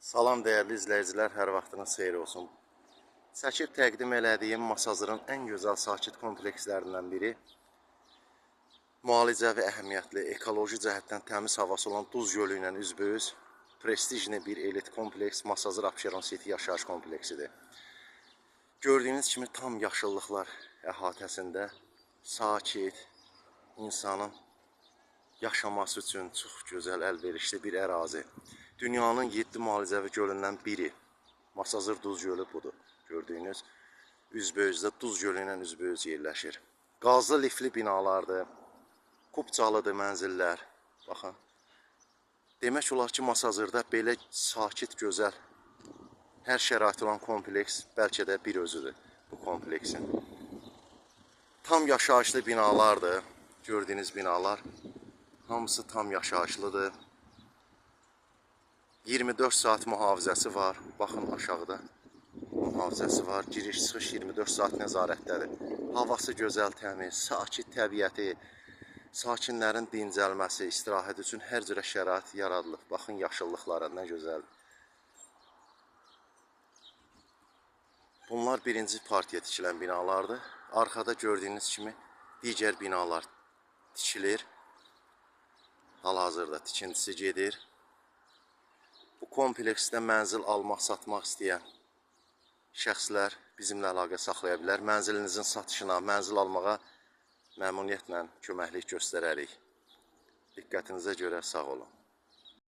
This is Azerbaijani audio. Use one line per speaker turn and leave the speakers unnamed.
Salam dəyərli izləyicilər, hər vaxtınız xeyir olsun. Çəkib təqdim elədiyim Masazırın ən gözəl sakit komplekslərindən biri, müalicəvi əhəmiyyətli, ekoloji cəhətdən təmiz havası olan Duz Gölü ilə üzbəüz prestijli bir elit kompleks Masazır Abşeron City yaşayış kompleksidir. Gördüyünüz kimi tam yaşıllıqlar əhatəsində sakit, insanın yaşaması üçün çox gözəl, əlverişli bir ərazi. Dünyanın 7 müalicəvi gölündən biri Masazır Duz Gölü budur. Gördüyünüz üzbözdə Duz Gölü ilə üzbəüz yerləşir. Qazlı lifli binalardır, kubcalıdır mənzillər. Baxın. Demək olar ki, Masazırda belə sakit, gözəl, hər şərait olan kompleks bəlkə də bir özüdür bu kompleksin. Tam yaşayışlı binalardır. Gördüyünüz binalar hamısı tam yaşayışlıdır. 24 saat mühafizəsi var. Baxın aşağıda mühafizəsi var. Giriş-çıxış 24 saat nəzarətdədir. Havası gözəl, təmiz, sakit təbiəti, sakinlərin dincəlməsi, istirahət üçün hər cürə şərait yaradılıb. Baxın yaşıllıqlara, nə gözəl. Bunlar birinci partiya tikilən binalardır. Arxada gördüyünüz kimi digər binalar tikilir. Hal-hazırda tikintisi gedir. Bu kompleksdə mənzil almaq, satmaq istəyən şəxslər bizimlə əlaqə saxlaya bilər. Mənzilinizin satışına, mənzil almağa məmnuniyyətlə köməklik göstərərik. Diqqətinizə görə sağ olun.